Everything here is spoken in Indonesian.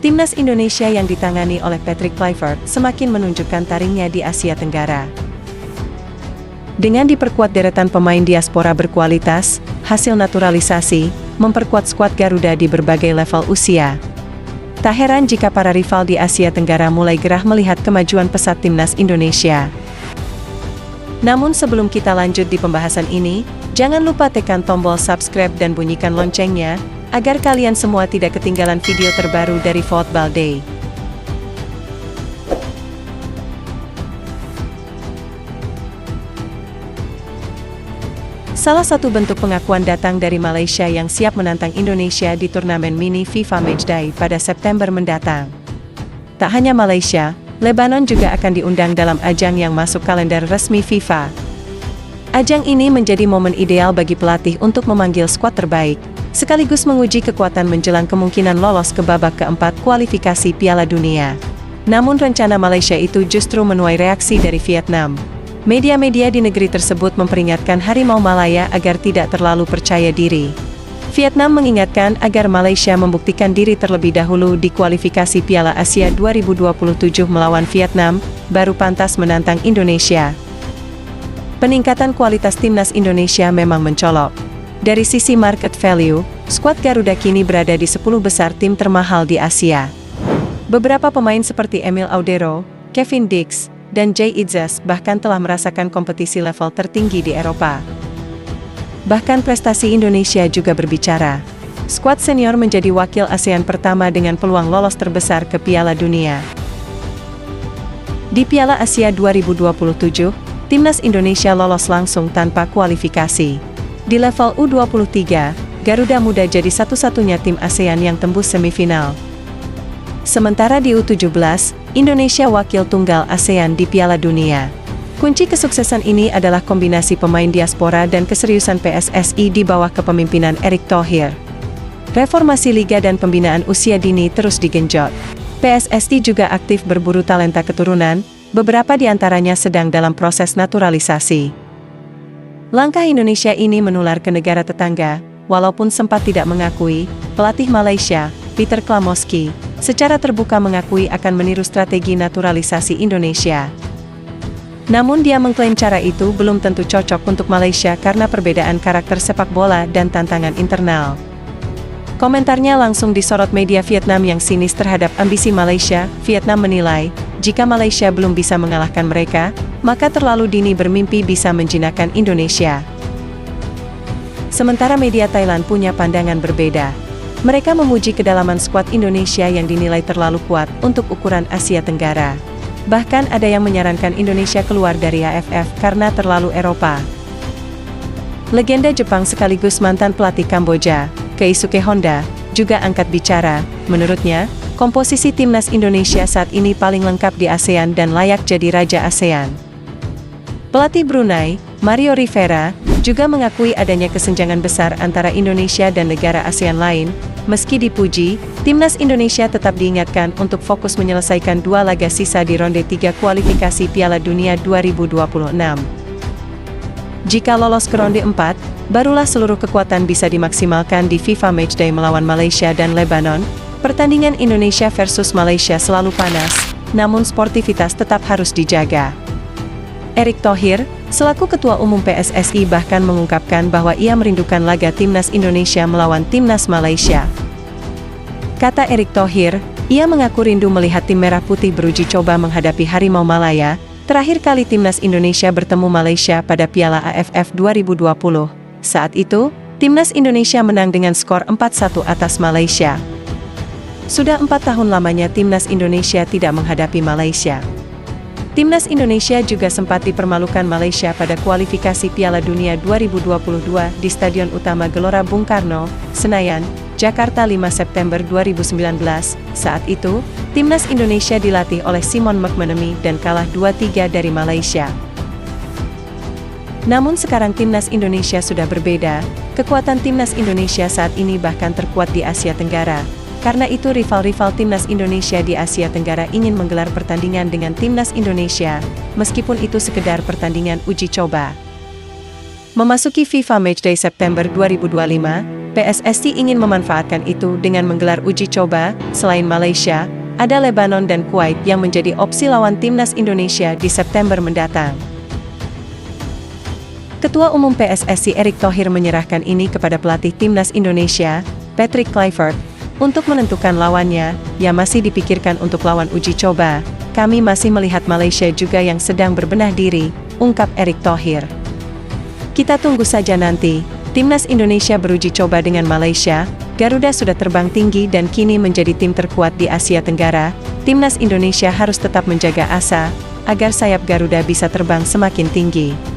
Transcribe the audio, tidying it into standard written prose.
Timnas Indonesia yang ditangani oleh Patrick Kluivert semakin menunjukkan taringnya di Asia Tenggara. Dengan diperkuat deretan pemain diaspora berkualitas, hasil naturalisasi memperkuat skuad Garuda di berbagai level usia. Tak heran jika para rival di Asia Tenggara mulai gerah melihat kemajuan pesat Timnas Indonesia. Namun sebelum kita lanjut di pembahasan ini, jangan lupa tekan tombol subscribe dan bunyikan loncengnya, agar kalian semua tidak ketinggalan video terbaru dari Football Day. Salah satu bentuk pengakuan datang dari Malaysia yang siap menantang Indonesia di turnamen mini FIFA Matchday pada September mendatang. Tak hanya Malaysia, Lebanon juga akan diundang dalam ajang yang masuk kalender resmi FIFA. Ajang ini menjadi momen ideal bagi pelatih untuk memanggil skuad terbaik, sekaligus menguji kekuatan menjelang kemungkinan lolos ke babak keempat kualifikasi Piala Dunia. Namun rencana Malaysia itu justru menuai reaksi dari Vietnam. Media-media di negeri tersebut memperingatkan Harimau Malaya agar tidak terlalu percaya diri. Vietnam mengingatkan agar Malaysia membuktikan diri terlebih dahulu di kualifikasi Piala Asia 2027 melawan Vietnam, baru pantas menantang Indonesia. Peningkatan kualitas Timnas Indonesia memang mencolok. Dari sisi market value, skuad Garuda kini berada di 10 besar tim termahal di Asia. Beberapa pemain seperti Emil Audero, Kevin Dix, dan Jay Itzes bahkan telah merasakan kompetisi level tertinggi di Eropa. Bahkan prestasi Indonesia juga berbicara. Skuad senior menjadi wakil ASEAN pertama dengan peluang lolos terbesar ke Piala Dunia. Di Piala Asia 2027, Timnas Indonesia lolos langsung tanpa kualifikasi. Di level U23, Garuda Muda jadi satu-satunya tim ASEAN yang tembus semifinal. Sementara di U17, Indonesia wakil tunggal ASEAN di Piala Dunia. Kunci kesuksesan ini adalah kombinasi pemain diaspora dan keseriusan PSSI di bawah kepemimpinan Erick Thohir. Reformasi liga dan pembinaan usia dini terus digenjot. PSSI juga aktif berburu talenta keturunan, beberapa di antaranya sedang dalam proses naturalisasi. Langkah Indonesia ini menular ke negara tetangga, walaupun sempat tidak mengakui, pelatih Malaysia, Peter Klamoski, secara terbuka mengakui akan meniru strategi naturalisasi Indonesia. Namun dia mengklaim cara itu belum tentu cocok untuk Malaysia karena perbedaan karakter sepak bola dan tantangan internal. Komentarnya langsung disorot media Vietnam yang sinis terhadap ambisi Malaysia. Vietnam menilai, jika Malaysia belum bisa mengalahkan mereka, maka terlalu dini bermimpi bisa menjinakkan Indonesia. Sementara media Thailand punya pandangan berbeda. Mereka memuji kedalaman skuad Indonesia yang dinilai terlalu kuat untuk ukuran Asia Tenggara. Bahkan ada yang menyarankan Indonesia keluar dari AFF karena terlalu Eropa. Legenda Jepang sekaligus mantan pelatih Kamboja, Keisuke Honda, juga angkat bicara. Menurutnya, komposisi Timnas Indonesia saat ini paling lengkap di ASEAN dan layak jadi raja ASEAN. Pelatih Brunei, Mario Rivera, juga mengakui adanya kesenjangan besar antara Indonesia dan negara ASEAN lain. Meski dipuji, Timnas Indonesia tetap diingatkan untuk fokus menyelesaikan 2 laga sisa di ronde 3 kualifikasi Piala Dunia 2026. Jika lolos ke ronde 4, barulah seluruh kekuatan bisa dimaksimalkan di FIFA Matchday melawan Malaysia dan Lebanon. Pertandingan Indonesia versus Malaysia selalu panas, namun sportivitas tetap harus dijaga. Erick Thohir, selaku Ketua Umum PSSI bahkan mengungkapkan bahwa ia merindukan laga Timnas Indonesia melawan Timnas Malaysia. Kata Erick Thohir, ia mengaku rindu melihat tim merah putih beruji coba menghadapi Harimau Malaya. Terakhir kali Timnas Indonesia bertemu Malaysia pada Piala AFF 2020. Saat itu, Timnas Indonesia menang dengan skor 4-1 atas Malaysia. Sudah 4 tahun lamanya Timnas Indonesia tidak menghadapi Malaysia. Timnas Indonesia juga sempat dipermalukan Malaysia pada kualifikasi Piala Dunia 2022 di Stadion Utama Gelora Bung Karno, Senayan, Jakarta 5 September 2019. Saat itu, Timnas Indonesia dilatih oleh Simon McManamy dan kalah 2-3 dari Malaysia. Namun sekarang Timnas Indonesia sudah berbeda, kekuatan Timnas Indonesia saat ini bahkan terkuat di Asia Tenggara. Karena itu rival-rival Timnas Indonesia di Asia Tenggara ingin menggelar pertandingan dengan Timnas Indonesia, meskipun itu sekedar pertandingan uji coba. Memasuki FIFA Matchday September 2025, PSSI ingin memanfaatkan itu dengan menggelar uji coba. Selain Malaysia, ada Lebanon dan Kuwait yang menjadi opsi lawan timnas Indonesia di September mendatang. Ketua Umum PSSI Erick Thohir menyerahkan ini kepada pelatih timnas Indonesia, Patrick Kluivert, untuk menentukan lawannya. Ya, masih dipikirkan untuk lawan uji coba. Kami masih melihat Malaysia juga yang sedang berbenah diri, ungkap Erick Thohir. Kita tunggu saja nanti. Timnas Indonesia beruji coba dengan Malaysia. Garuda sudah terbang tinggi dan kini menjadi tim terkuat di Asia Tenggara. Timnas Indonesia harus tetap menjaga asa agar sayap Garuda bisa terbang semakin tinggi.